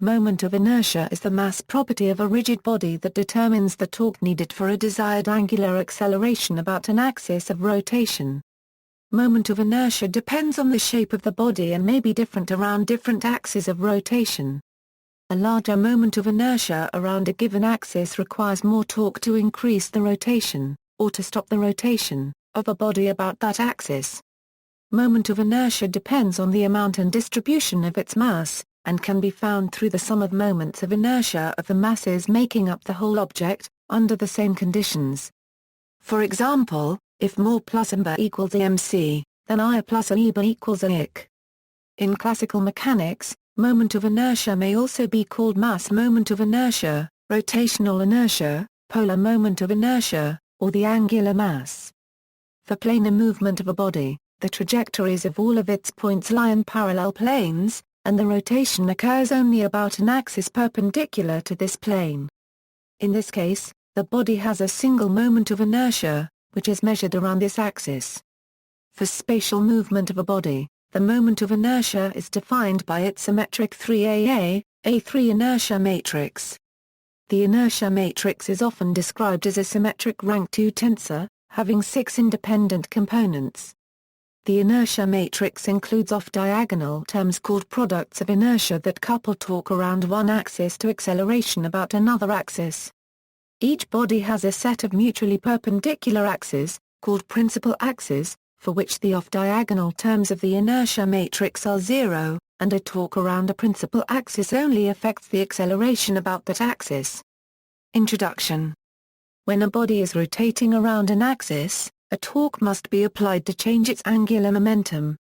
Moment of inertia is the mass property of a rigid body that determines the torque needed for a desired angular acceleration about an axis of rotation. Moment of inertia depends on the shape of the body and may be different around different axes of rotation. A larger moment of inertia around a given axis requires more torque to increase the rotation, or to stop the rotation, of a body about that axis. Moment of inertia depends on the amount and distribution of its mass, and can be found through the sum of moments of inertia of the masses making up the whole object, under the same conditions. For example, if μ plus mb equals mc, then I plus eb equals ic. In classical mechanics, moment of inertia may also be called mass moment of inertia, rotational inertia, polar moment of inertia, or the angular mass. For planar movement of a body, the trajectories of all of its points lie in parallel planes, and the rotation occurs only about an axis perpendicular to this plane. In this case, the body has a single moment of inertia, which is measured around this axis. For spatial movement of a body, the moment of inertia is defined by its symmetric 3A, A3 inertia matrix. The inertia matrix is often described as a symmetric rank 2 tensor, having 6 independent components. The inertia matrix includes off-diagonal terms called products of inertia that couple torque around one axis to acceleration about another axis. Each body has a set of mutually perpendicular axes, called principal axes, for which the off-diagonal terms of the inertia matrix are zero, and a torque around a principal axis only affects the acceleration about that axis. Introduction. When a body is rotating around an axis, a torque must be applied to change its angular momentum.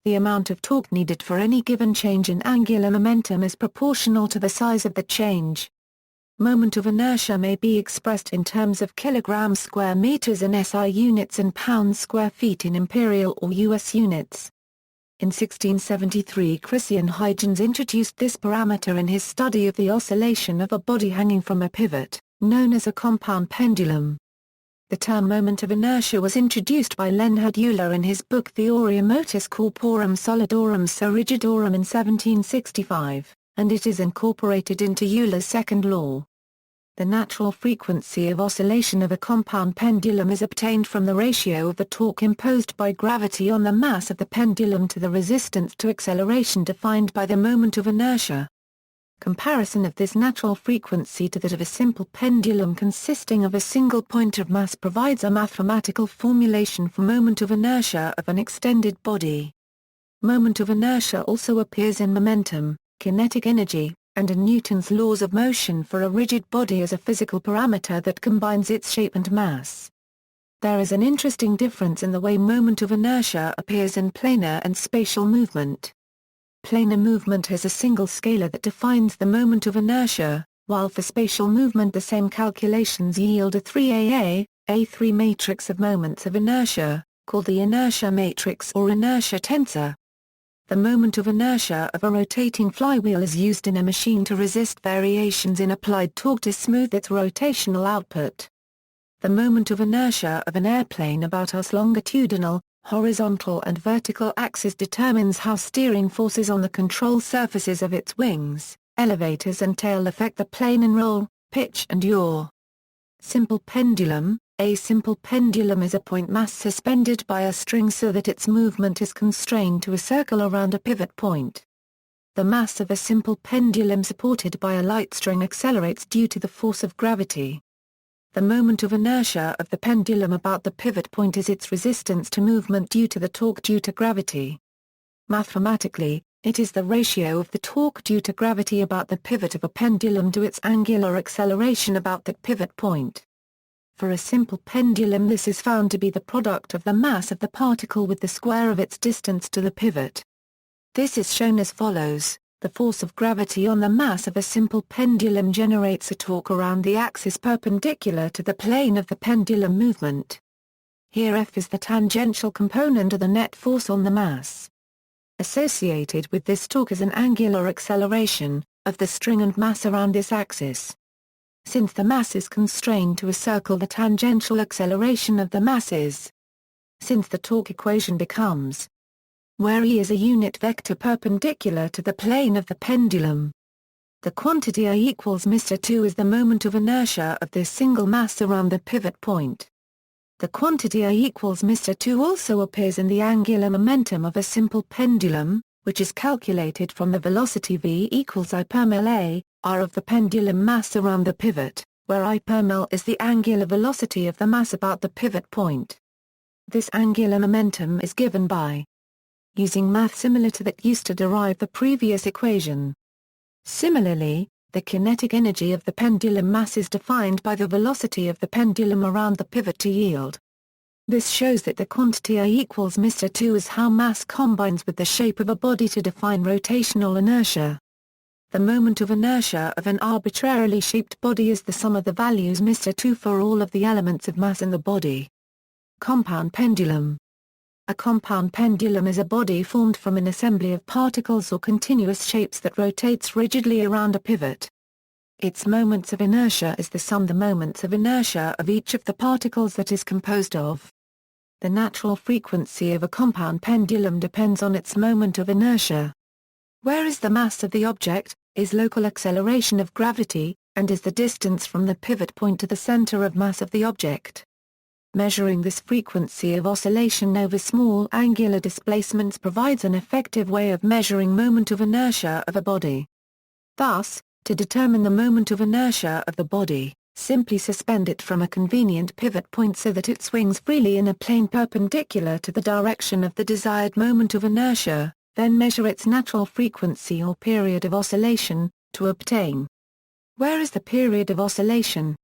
The amount of torque needed for any given change in angular momentum is proportional to the size of the change. Moment of inertia may be expressed in terms of kilograms square meters in SI units and pounds square feet in imperial or US units. In 1673 Christian Huygens introduced this parameter in his study of the oscillation of a body hanging from a pivot, known as a compound pendulum. The term moment of inertia was introduced by Leonhard Euler in his book Theoria Motus Corporum Solidorum So Rigidorum in 1765, and it is incorporated into Euler's second law. The natural frequency of oscillation of a compound pendulum is obtained from the ratio of the torque imposed by gravity on the mass of the pendulum to the resistance to acceleration defined by the moment of inertia. Comparison of this natural frequency to that of a simple pendulum consisting of a single point of mass provides a mathematical formulation for moment of inertia of an extended body. Moment of inertia also appears in momentum, kinetic energy, and in Newton's laws of motion for a rigid body as a physical parameter that combines its shape and mass. There is an interesting difference in the way moment of inertia appears in planar and spatial movement. Planar movement has a single scalar that defines the moment of inertia, while for spatial movement the same calculations yield a 3A, A3 matrix of moments of inertia, called the inertia matrix or inertia tensor. The moment of inertia of a rotating flywheel is used in a machine to resist variations in applied torque to smooth its rotational output. The moment of inertia of an airplane about its longitudinal, horizontal and vertical axis determines how steering forces on the control surfaces of its wings, elevators and tail affect the plane in roll, pitch and yaw. Simple pendulum. A simple pendulum is a point mass suspended by a string so that its movement is constrained to a circle around a pivot point. The mass of a simple pendulum supported by a light string accelerates due to the force of gravity. The moment of inertia of the pendulum about the pivot point is its resistance to movement due to the torque due to gravity. Mathematically, it is the ratio of the torque due to gravity about the pivot of a pendulum to its angular acceleration about that pivot point. For a simple pendulum, this is found to be the product of the mass of the particle with the square of its distance to the pivot. This is shown as follows. The force of gravity on the mass of a simple pendulum generates a torque around the axis perpendicular to the plane of the pendulum movement. Here F is the tangential component of the net force on the mass. Associated with this torque is an angular acceleration of the string and mass around this axis. Since the mass is constrained to a circle, the tangential acceleration of the mass is. Since the torque equation becomes where E is a unit vector perpendicular to the plane of the pendulum. The quantity I equals Mr. 2 is the moment of inertia of this single mass around the pivot point. The quantity I equals Mr. 2 also appears in the angular momentum of a simple pendulum, which is calculated from the velocity v equals I per mil a, r of the pendulum mass around the pivot, where I per mil is the angular velocity of the mass about the pivot point. This angular momentum is given by using math similar to that used to derive the previous equation. Similarly, the kinetic energy of the pendulum mass is defined by the velocity of the pendulum around the pivot to yield. This shows that the quantity I equals Mr. 2 is how mass combines with the shape of a body to define rotational inertia. The moment of inertia of an arbitrarily shaped body is the sum of the values Mr. 2 for all of the elements of mass in the body. Compound pendulum. A compound pendulum is a body formed from an assembly of particles or continuous shapes that rotates rigidly around a pivot. Its moments of inertia is the sum the moments of inertia of each of the particles that is composed of. The natural frequency of a compound pendulum depends on its moment of inertia. Where is the mass of the object, is local acceleration of gravity, and is the distance from the pivot point to the center of mass of the object. Measuring this frequency of oscillation over small angular displacements provides an effective way of measuring moment of inertia of a body. Thus, to determine the moment of inertia of the body, simply suspend it from a convenient pivot point so that it swings freely in a plane perpendicular to the direction of the desired moment of inertia, then measure its natural frequency or period of oscillation, to obtain. Where is the period of oscillation?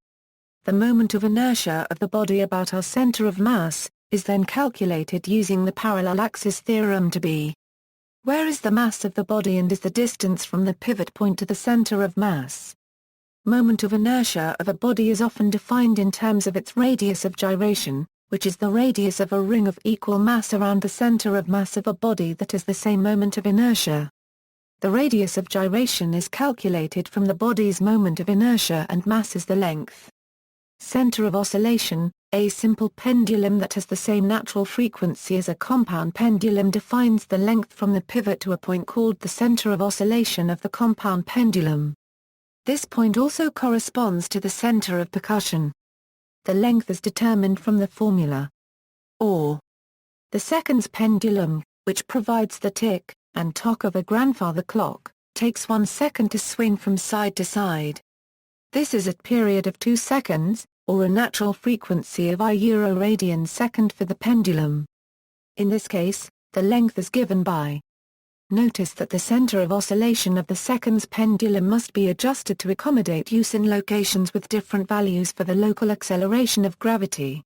The moment of inertia of the body about our center of mass, is then calculated using the parallel axis theorem to be. Where is the mass of the body and is the distance from the pivot point to the center of mass? Moment of inertia of a body is often defined in terms of its radius of gyration, which is the radius of a ring of equal mass around the center of mass of a body that has the same moment of inertia. The radius of gyration is calculated from the body's moment of inertia and mass is the length. Center of oscillation, a simple pendulum that has the same natural frequency as a compound pendulum defines the length from the pivot to a point called the center of oscillation of the compound pendulum. This point also corresponds to the center of percussion. The length is determined from the formula. Or the seconds pendulum, which provides the tick and tock of a grandfather clock, takes 1 second to swing from side to side. This is at period of 2 seconds, or a natural frequency of I/radian second for the pendulum. In this case, the length is given by. Notice that the center of oscillation of the seconds pendulum must be adjusted to accommodate use in locations with different values for the local acceleration of gravity.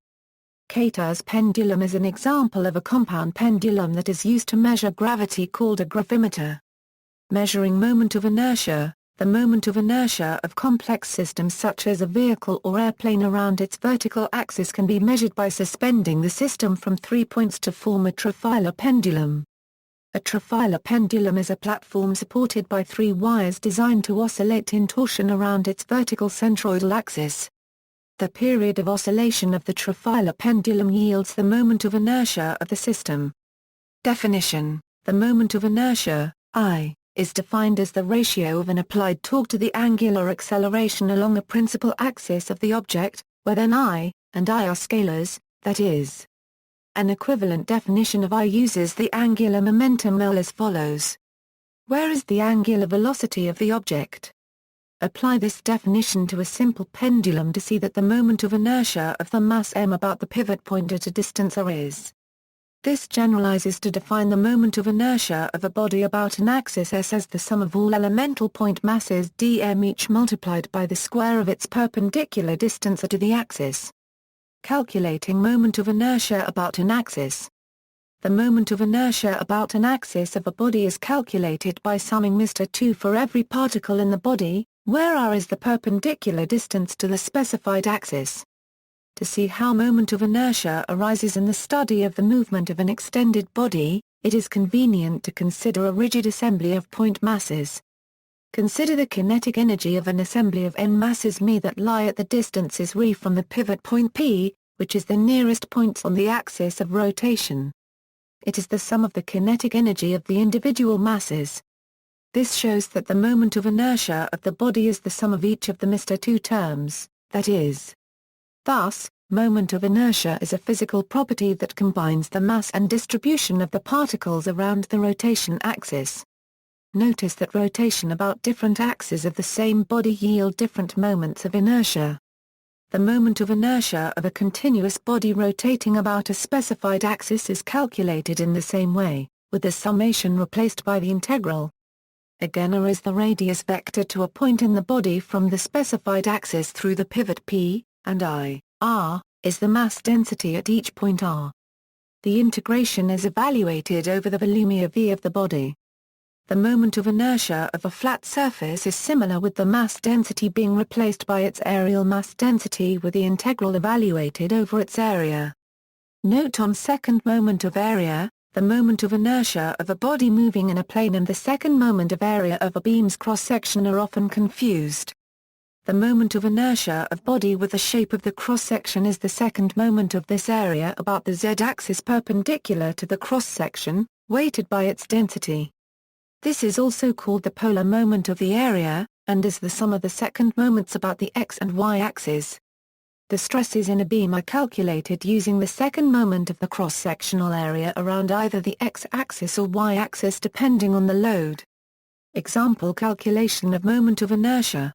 Katar's pendulum is an example of a compound pendulum that is used to measure gravity called a gravimeter. Measuring moment of inertia. The moment of inertia of complex systems such as a vehicle or airplane around its vertical axis can be measured by suspending the system from 3 points to form a trifilar pendulum. A trifilar pendulum is a platform supported by 3 wires designed to oscillate in torsion around its vertical centroidal axis. The period of oscillation of the trifilar pendulum yields the moment of inertia of the system. Definition: the moment of inertia, I, is defined as the ratio of an applied torque to the angular acceleration along the principal axis of the object, where then I and I are scalars, that is. An equivalent definition of I uses the angular momentum mil as follows. Where is the angular velocity of the object? Apply this definition to a simple pendulum to see that the moment of inertia of the mass m about the pivot point at a distance r is. This generalizes to define the moment of inertia of a body about an axis s as the sum of all elemental point masses dm each multiplied by the square of its perpendicular distance to the axis. Calculating moment of inertia about an axis. The moment of inertia about an axis of a body is calculated by summing Mr. 2 for every particle in the body, where r is the perpendicular distance to the specified axis. To see how moment of inertia arises in the study of the movement of an extended body, it is convenient to consider a rigid assembly of point masses. Consider the kinetic energy of an assembly of n masses m that lie at the distances r from the pivot point P, which is the nearest points on the axis of rotation. It is the sum of the kinetic energy of the individual masses. This shows that the moment of inertia of the body is the sum of each of the Mr. two terms, that is. Thus, moment of inertia is a physical property that combines the mass and distribution of the particles around the rotation axis. Notice that rotation about different axes of the same body yield different moments of inertia. The moment of inertia of a continuous body rotating about a specified axis is calculated in the same way, with the summation replaced by the integral. Again, r is the radius vector to a point in the body from the specified axis through the pivot P, and I, r, is the mass density at each point r. The integration is evaluated over the volumia V of the body. The moment of inertia of a flat surface is similar, with the mass density being replaced by its areal mass density with the integral evaluated over its area. Note on second moment of area, the moment of inertia of a body moving in a plane and the second moment of area of a beam's cross-section are often confused. The moment of inertia of body with the shape of the cross-section is the second moment of this area about the z-axis perpendicular to the cross-section, weighted by its density. This is also called the polar moment of the area, and is the sum of the second moments about the x and y axes. The stresses in a beam are calculated using the second moment of the cross-sectional area around either the x-axis or y-axis depending on the load. Example calculation of moment of inertia.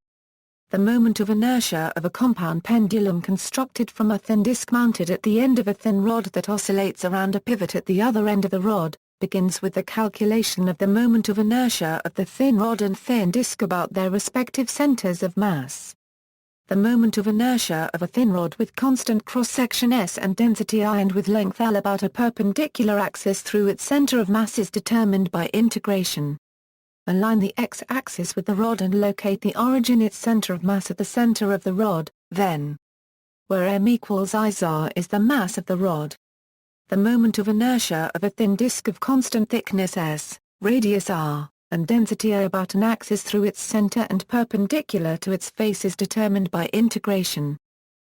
The moment of inertia of a compound pendulum constructed from a thin disc mounted at the end of a thin rod that oscillates around a pivot at the other end of the rod, begins with the calculation of the moment of inertia of the thin rod and thin disc about their respective centers of mass. The moment of inertia of a thin rod with constant cross-section S and density I and with length L about a perpendicular axis through its center of mass is determined by integration. Align the x-axis with the rod and locate the origin its center of mass at the center of the rod, then. Where m equals I is the mass of the rod. The moment of inertia of a thin disk of constant thickness S, radius r, and density A about an axis through its center and perpendicular to its face is determined by integration.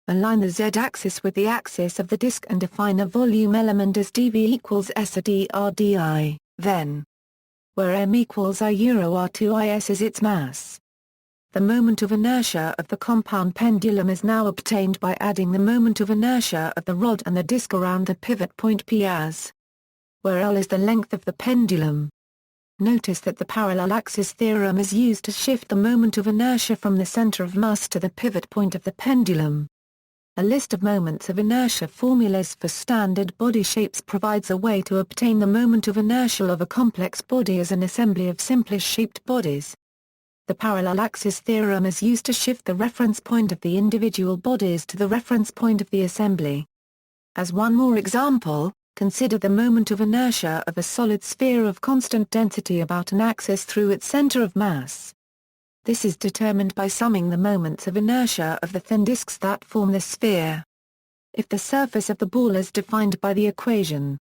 Align the z-axis with the axis of the disk and define a volume element as dv equals s a dr di, then. Where m equals I euro r2 is its mass. The moment of inertia of the compound pendulum is now obtained by adding the moment of inertia of the rod and the disk around the pivot point P as. Where L is the length of the pendulum. Notice that the parallel axis theorem is used to shift the moment of inertia from the center of mass to the pivot point of the pendulum. A list of moments of inertia formulas for standard body shapes provides a way to obtain the moment of inertia of a complex body as an assembly of simpler shaped bodies. The parallel axis theorem is used to shift the reference point of the individual bodies to the reference point of the assembly. As one more example, consider the moment of inertia of a solid sphere of constant density about an axis through its center of mass. This is determined by summing the moments of inertia of the thin disks that form the sphere. If the surface of the ball is defined by the equation,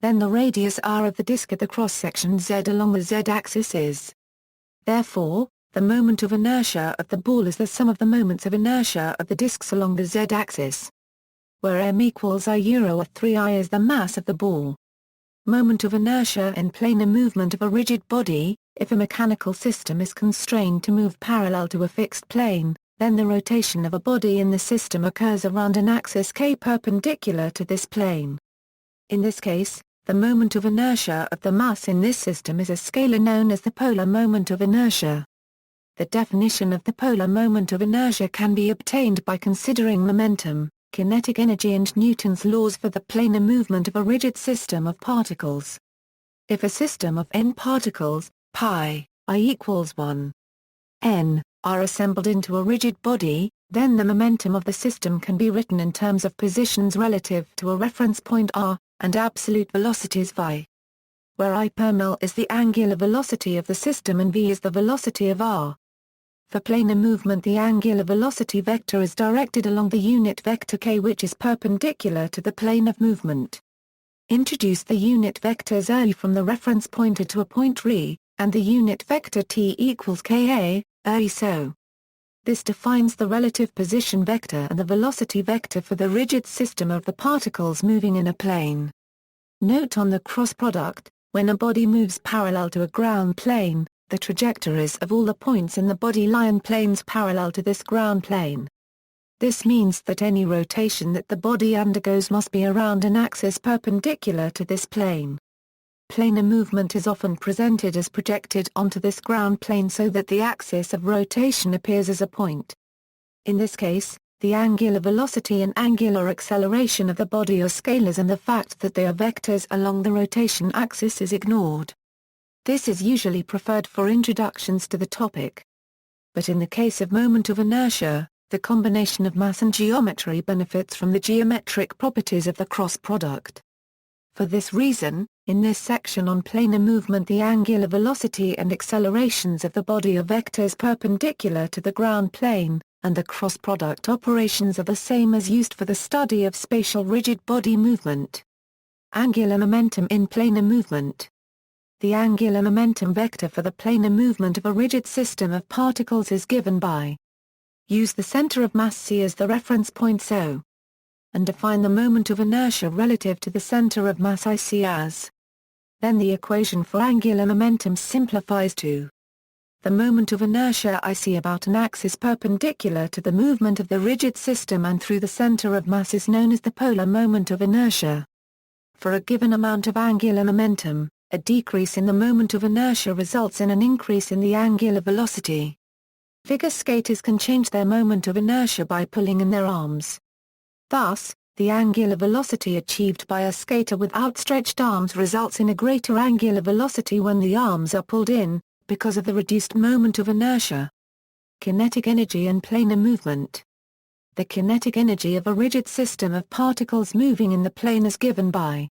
then the radius r of the disk at the cross-section z along the z-axis is. Therefore, the moment of inertia of the ball is the sum of the moments of inertia of the disks along the z-axis. Where m equals I euro r3 is the mass of the ball. Moment of inertia in planar movement of a rigid body. If a mechanical system is constrained to move parallel to a fixed plane, then the rotation of a body in the system occurs around an axis k perpendicular to this plane. In this case, the moment of inertia of the mass in this system is a scalar known as the polar moment of inertia. The definition of the polar moment of inertia can be obtained by considering momentum, kinetic energy and Newton's laws for the planar movement of a rigid system of particles. If a system of n particles, pi, I equals 1. n, are assembled into a rigid body, then the momentum of the system can be written in terms of positions relative to a reference point r, and absolute velocities v. Where I per mil is the angular velocity of the system and v is the velocity of r. For planar movement the angular velocity vector is directed along the unit vector k which is perpendicular to the plane of movement. Introduce the unit vectors early from the reference pointer to a point r, and the unit vector t equals ka, so. This defines the relative position vector and the velocity vector for the rigid system of the particles moving in a plane. Note on the cross product, when a body moves parallel to a ground plane, the trajectories of all the points in the body lie in planes parallel to this ground plane. This means that any rotation that the body undergoes must be around an axis perpendicular to this plane. Planar movement is often presented as projected onto this ground plane so that the axis of rotation appears as a point. In this case, the angular velocity and angular acceleration of the body are scalars and the fact that they are vectors along the rotation axis is ignored. This is usually preferred for introductions to the topic. But in the case of moment of inertia, the combination of mass and geometry benefits from the geometric properties of the cross product. For this reason, in this section on planar movement the angular velocity and accelerations of the body are vectors perpendicular to the ground plane, and the cross product operations are the same as used for the study of spatial rigid body movement. Angular momentum in planar movement. The angular momentum vector for the planar movement of a rigid system of particles is given by. Use the center of mass C as the reference point SO. And define the moment of inertia relative to the center of mass IC as. Then the equation for angular momentum simplifies to. The moment of inertia IC about an axis perpendicular to the movement of the rigid system and through the center of mass is known as the polar moment of inertia. For a given amount of angular momentum, a decrease in the moment of inertia results in an increase in the angular velocity. Figure skaters can change their moment of inertia by pulling in their arms. Thus, the angular velocity achieved by a skater with outstretched arms results in a greater angular velocity when the arms are pulled in, because of the reduced moment of inertia. Kinetic energy and planar movement. The kinetic energy of a rigid system of particles moving in the plane is given by.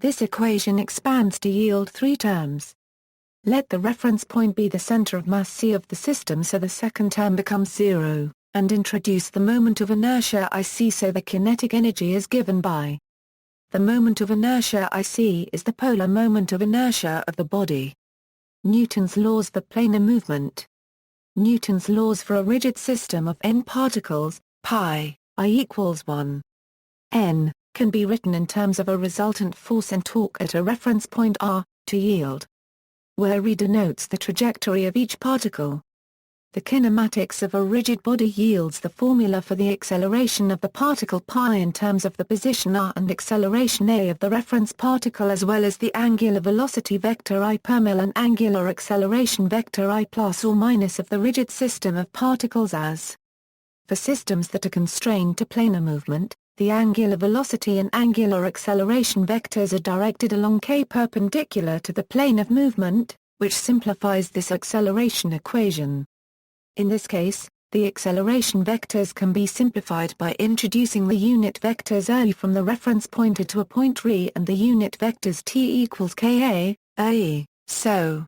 This equation expands to yield three terms. Let the reference point be the center of mass C of the system so the second term becomes zero, and introduce the moment of inertia IC so the kinetic energy is given by. The moment of inertia IC is the polar moment of inertia of the body. Newton's laws for planar movement. Newton's laws for a rigid system of n particles, pi, I equals 1. N, can be written in terms of a resultant force and torque at a reference point r, to yield. Where R denotes the trajectory of each particle. The kinematics of a rigid body yields the formula for the acceleration of the particle pi in terms of the position r and acceleration a of the reference particle as well as the angular velocity vector I per mil and angular acceleration vector I plus or minus of the rigid system of particles as. For systems that are constrained to planar movement, the angular velocity and angular acceleration vectors are directed along k perpendicular to the plane of movement, which simplifies this acceleration equation. In this case, the acceleration vectors can be simplified by introducing the unit vectors a from the reference pointer to a point r and the unit vectors t equals ka, ae, so.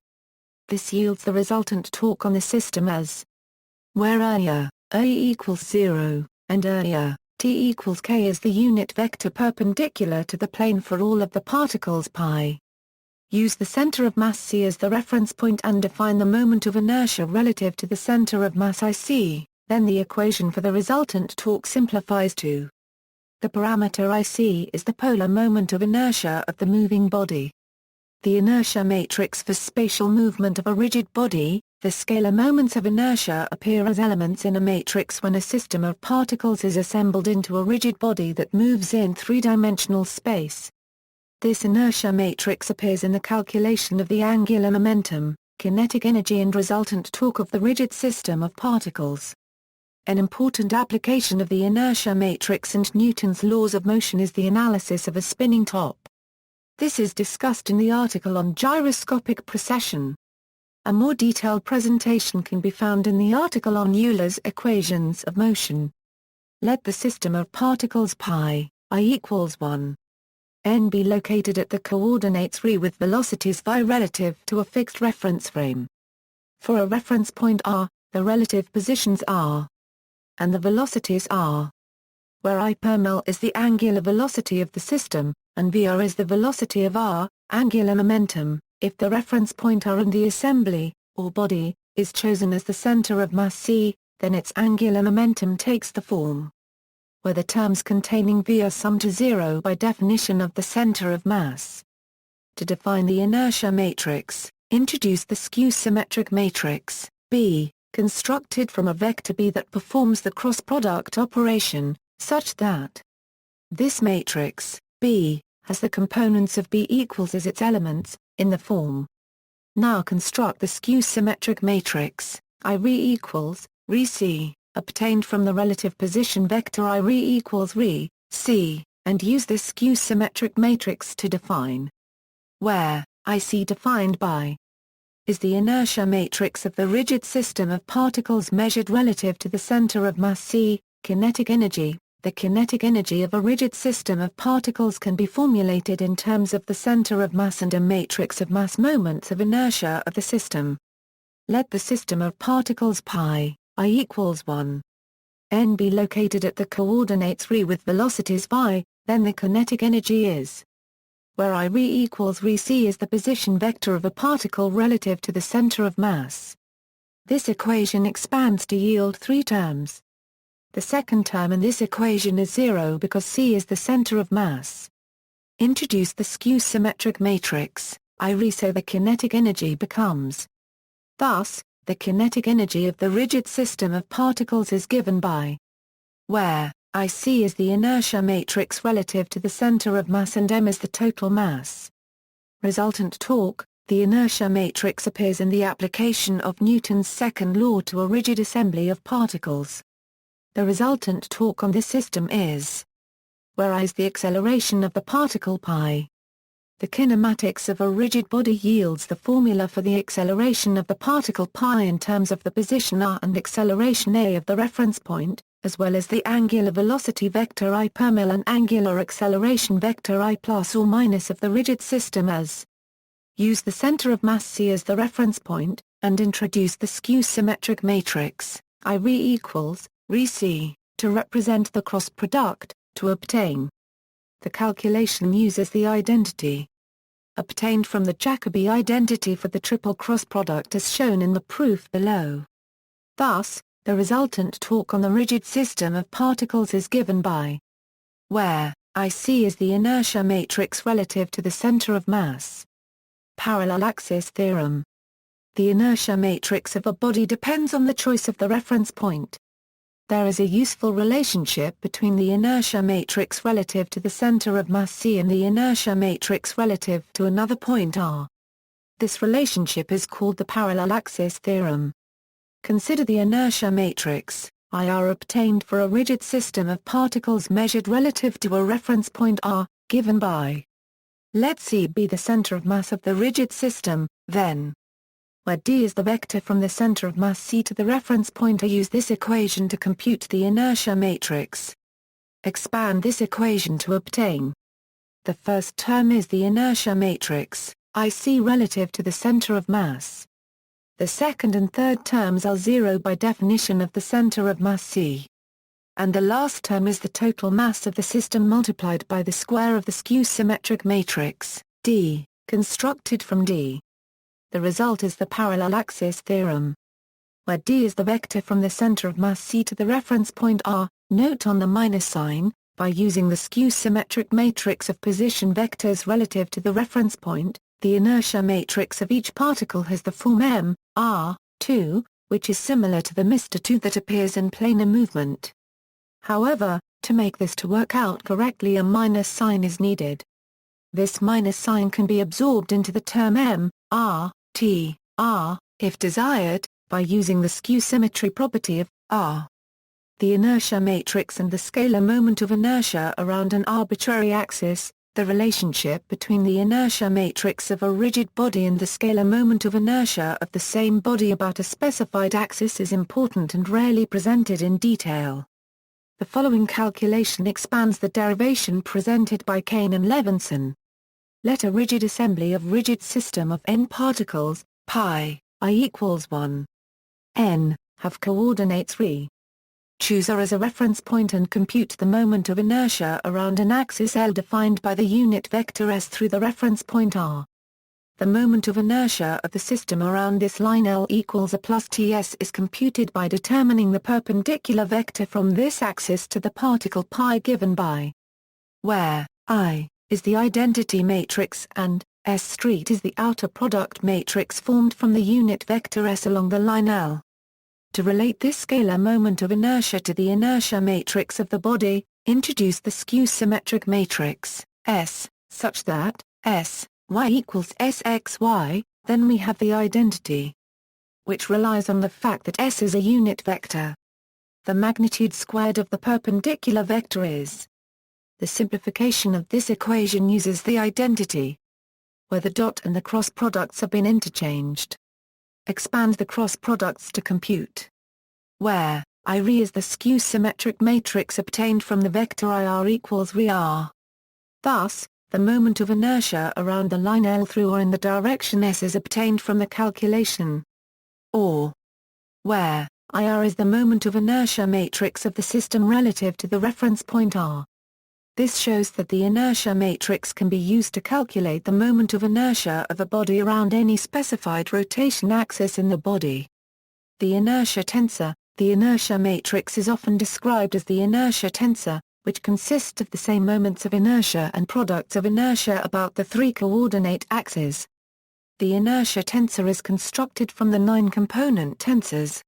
This yields the resultant torque on the system as where a equals 0, and t equals k is the unit vector perpendicular to the plane for all of the particles pi. Use the center of mass C as the reference point and define the moment of inertia relative to the center of mass IC, then the equation for the resultant torque simplifies to. The parameter IC is the polar moment of inertia of the moving body. The inertia matrix for spatial movement of a rigid body. The scalar moments of inertia appear as elements in a matrix when a system of particles is assembled into a rigid body that moves in three-dimensional space. This inertia matrix appears in the calculation of the angular momentum, kinetic energy and resultant torque of the rigid system of particles. An important application of the inertia matrix and Newton's laws of motion is the analysis of a spinning top. This is discussed in the article on gyroscopic precession. A more detailed presentation can be found in the article on Euler's equations of motion. Let the system of particles pi, I equals 1. N be located at the coordinates r with velocities v relative to a fixed reference frame. For a reference point r, the relative positions are and the velocities are where I per mil is the angular velocity of the system, and Vr is the velocity of r, angular momentum. If the reference point r and the assembly, or body, is chosen as the center of mass C, then its angular momentum takes the form where the terms containing V are summed to 0 by definition of the center of mass. To define the inertia matrix, Introduce the skew symmetric matrix, B, constructed from a vector B that performs the cross-product operation, such that this matrix, B, has the components of B equals as its elements, in the form. Now construct the skew symmetric matrix, I re equals, re C, obtained from the relative position vector I re equals re, C, and use this skew symmetric matrix to define where IC defined by is the inertia matrix of the rigid system of particles measured relative to the center of mass C, kinetic energy. The kinetic energy of a rigid system of particles can be formulated in terms of the center of mass and a matrix of mass moments of inertia of the system. Let the system of particles pi, I equals 1, n be located at the coordinates re with velocities phi, then the kinetic energy is where I re equals re C is the position vector of a particle relative to the center of mass. This equation expands to yield three terms. The second term in this equation is 0 because C is the center of mass. Introduce the skew symmetric matrix, I re so the kinetic energy becomes. Thus, the kinetic energy of the rigid system of particles is given by where IC is the inertia matrix relative to the center of mass and m is the total mass. Resultant torque, the inertia matrix appears in the application of Newton's second law to a rigid assembly of particles. The resultant torque on this system is where I is the acceleration of the particle pi. The kinematics of a rigid body yields the formula for the acceleration of the particle pi in terms of the position r and acceleration a of the reference point, as well as the angular velocity vector I per mil and angular acceleration vector I plus or minus of the rigid system as. Use the center of mass C as the reference point, and introduce the skew symmetric matrix, I re equals, re C, to represent the cross product, to obtain. The calculation uses the identity obtained from the Jacobi identity for the triple cross product as shown in the proof below. Thus, the resultant torque on the rigid system of particles is given by where IC is the inertia matrix relative to the center of mass. Parallel axis theorem. The inertia matrix of a body depends on the choice of the reference point. There is a useful relationship between the inertia matrix relative to the center of mass C and the inertia matrix relative to another point r. This relationship is called the parallel axis theorem. Consider the inertia matrix, IR obtained for a rigid system of particles measured relative to a reference point r, given by. Let C be the center of mass of the rigid system, then where d is the vector from the center of mass C to the reference point I use this equation to compute the inertia matrix. Expand this equation to obtain. The first term is the inertia matrix, IC relative to the center of mass. The second and third terms are 0 by definition of the center of mass C. And the last term is the total mass of the system multiplied by the square of the skew symmetric matrix, D, constructed from D. The result is the parallel axis theorem. Where D is the vector from the center of mass C to the reference point r, note on the minus sign, by using the skew symmetric matrix of position vectors relative to the reference point, the inertia matrix of each particle has the form m, r, 2, which is similar to the Mr. 2 that appears in planar movement. However, to make this to work out correctly a minus sign is needed. This minus sign can be absorbed into the term m, r, t, r, if desired, by using the skew symmetry property of r. The inertia matrix and the scalar moment of inertia around an arbitrary axis. The relationship between the inertia matrix of a rigid body and the scalar moment of inertia of the same body about a specified axis is important and rarely presented in detail. The following calculation expands the derivation presented by Kane and Levinson. Let a rigid assembly of rigid system of n particles, pi, I equals 1. n, have coordinates re. Choose r as a reference point and compute the moment of inertia around an axis L defined by the unit vector s through the reference point r. The moment of inertia of the system around this line L equals a plus ts is computed by determining the perpendicular vector from this axis to the particle pi given by where I is the identity matrix and S street is the outer product matrix formed from the unit vector S along the line L. To relate this scalar moment of inertia to the inertia matrix of the body, introduce the skew symmetric matrix, S, such that, S, y equals Sxy, then we have the identity, which relies on the fact that S is a unit vector. The magnitude squared of the perpendicular vector is. The simplification of this equation uses the identity, where the dot and the cross products have been interchanged. Expand the cross products to compute. Where IRE is the skew symmetric matrix obtained from the vector IR equals RR. Thus, the moment of inertia around the line L through or in the direction S is obtained from the calculation. Or, where IR is the moment of inertia matrix of the system relative to the reference point R. This shows that the inertia matrix can be used to calculate the moment of inertia of a body around any specified rotation axis in the body. The inertia tensor. The inertia matrix is often described as the inertia tensor, which consists of the same moments of inertia and products of inertia about the three coordinate axes. The inertia tensor is constructed from the 9-component tensors,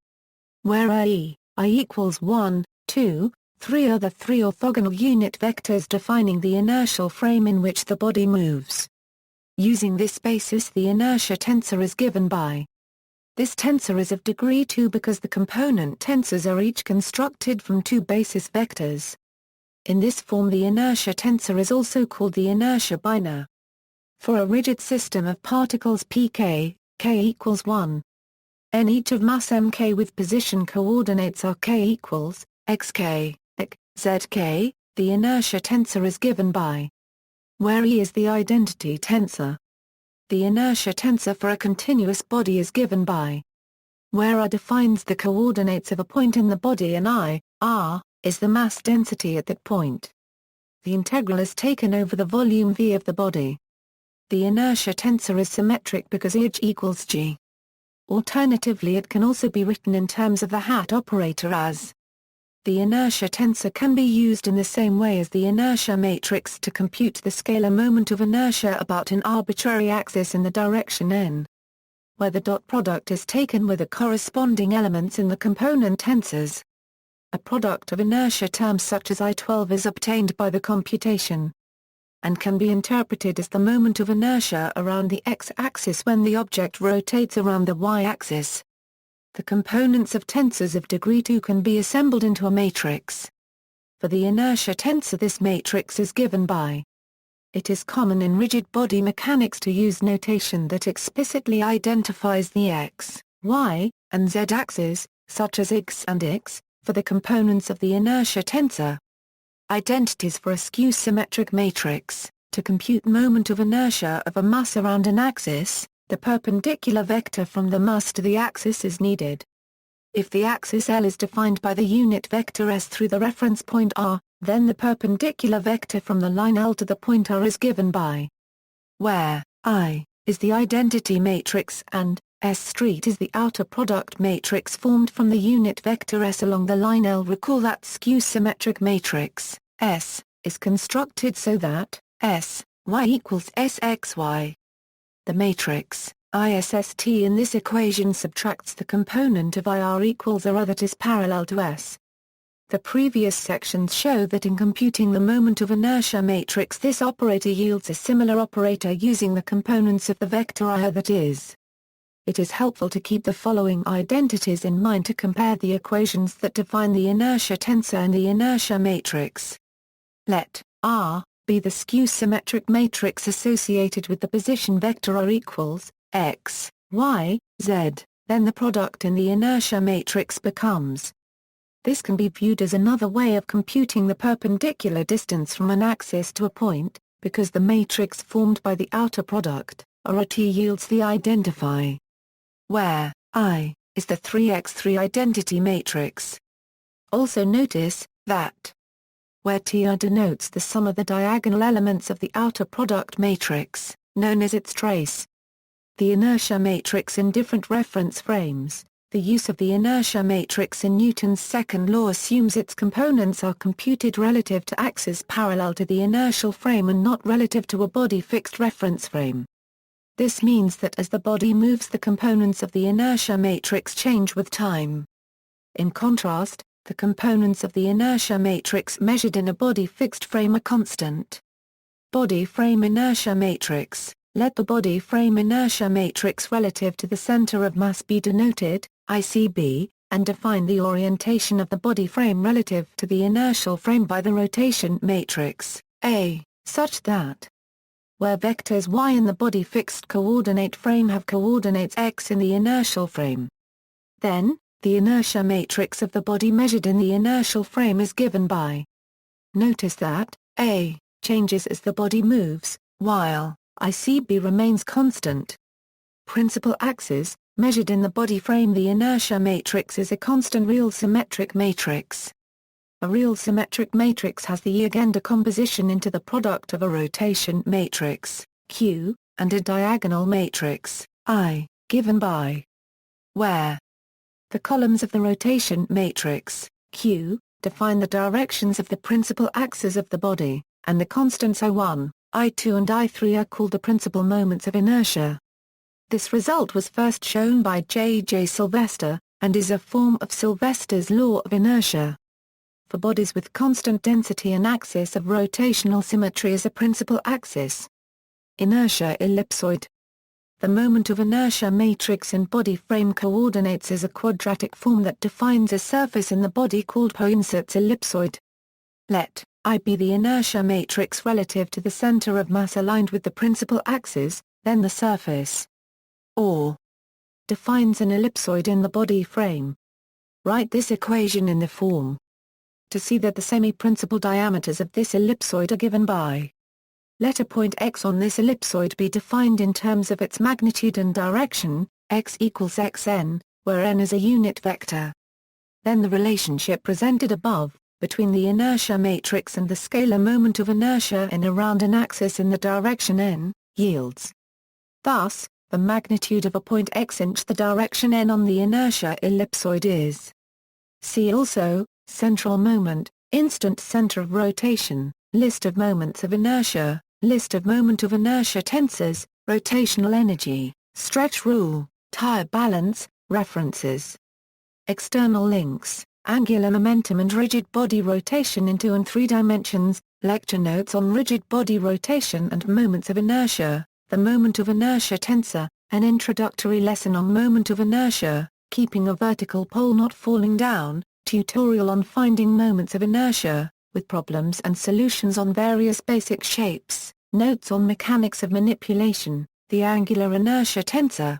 where I equals 1, 2, 3 are the three orthogonal unit vectors defining the inertial frame in which the body moves. Using this basis, the inertia tensor is given by. This tensor is of degree 2 because the component tensors are each constructed from two basis vectors. In this form, the inertia tensor is also called the inertia binar. For a rigid system of particles pk, k equals 1. N each of mass mk with position coordinates are k equals xk, zk, the inertia tensor is given by. Where E is the identity tensor. The inertia tensor for a continuous body is given by. Where R defines the coordinates of a point in the body and I, R, is the mass density at that point. The integral is taken over the volume V of the body. The inertia tensor is symmetric because H equals G. Alternatively, it can also be written in terms of the hat operator as. The inertia tensor can be used in the same way as the inertia matrix to compute the scalar moment of inertia about an arbitrary axis in the direction n, where the dot product is taken with the corresponding elements in the component tensors. A product of inertia terms such as I12 is obtained by the computation, and can be interpreted as the moment of inertia around the x-axis when the object rotates around the y-axis. The components of tensors of degree 2 can be assembled into a matrix. For the inertia tensor, this matrix is given by. It is common in rigid body mechanics to use notation that explicitly identifies the x, y, and z axes, such as x and x, for the components of the inertia tensor. Identities for a skew symmetric matrix. To compute moment of inertia of a mass around an axis, the perpendicular vector from the mass to the axis is needed. If the axis L is defined by the unit vector S through the reference point R, then the perpendicular vector from the line L to the point R is given by. Where I is the identity matrix and S street is the outer product matrix formed from the unit vector S along the line L. Recall that skew symmetric matrix, S, is constructed so that S, y equals Sxy. The matrix, ISST in this equation subtracts the component of IR equals RR that is parallel to S. The previous sections show that in computing the moment of inertia matrix, this operator yields a similar operator using the components of the vector IR that is. It is helpful to keep the following identities in mind to compare the equations that define the inertia tensor and the inertia matrix. Let R be the skew symmetric matrix associated with the position vector R equals x, y, z, then the product in the inertia matrix becomes. This can be viewed as another way of computing the perpendicular distance from an axis to a point, because the matrix formed by the outer product, RT, yields the identify. Where I is the 3x3 identity matrix. Also notice that where TR denotes the sum of the diagonal elements of the outer product matrix, known as its trace. The inertia matrix in different reference frames. The use of the inertia matrix in Newton's second law assumes its components are computed relative to axes parallel to the inertial frame and not relative to a body fixed reference frame. This means that as the body moves, the components of the inertia matrix change with time. In contrast, the components of the inertia matrix measured in a body-fixed frame are constant. Body frame inertia matrix. Let the body frame inertia matrix relative to the center of mass be denoted, ICB, and define the orientation of the body frame relative to the inertial frame by the rotation matrix, A, such that where vectors y in the body-fixed coordinate frame have coordinates x in the inertial frame. Then, the inertia matrix of the body measured in the inertial frame is given by. Notice that, A, changes as the body moves, while ICB remains constant. Principal axis, measured in the body frame. The inertia matrix is a constant real symmetric matrix. A real symmetric matrix has the eigenvector decomposition into the product of a rotation matrix, Q, and a diagonal matrix, I, given by where the columns of the rotation matrix, Q, define the directions of the principal axes of the body, and the constants I1, I2 and I3 are called the principal moments of inertia. This result was first shown by J. Sylvester, and is a form of Sylvester's law of inertia. For bodies with constant density, an axis of rotational symmetry is a principal axis. Inertia ellipsoid. The moment of inertia matrix in body frame coordinates is a quadratic form that defines a surface in the body called Poinset's ellipsoid. Let I be the inertia matrix relative to the center of mass aligned with the principal axis, then the surface or defines an ellipsoid in the body frame. Write this equation in the form to see that the semi-principal diameters of this ellipsoid are given by. Let a point x on this ellipsoid be defined in terms of its magnitude and direction, x equals xn, where n is a unit vector. Then the relationship presented above, between the inertia matrix and the scalar moment of inertia in around an axis in the direction n, yields. Thus, the magnitude of a point x inch the direction n on the inertia ellipsoid is. See also, central moment, instant center of rotation, list of moments of inertia, list of moment of inertia tensors, rotational energy, stretch rule, tire balance, references. External links, angular momentum and rigid body rotation in 2 and 3 dimensions, lecture notes on rigid body rotation and moments of inertia, the moment of inertia tensor, an introductory lesson on moment of inertia, keeping a vertical pole not falling down, tutorial on finding moments of inertia, with problems and solutions on various basic shapes, notes on mechanics of manipulation, the angular inertia tensor,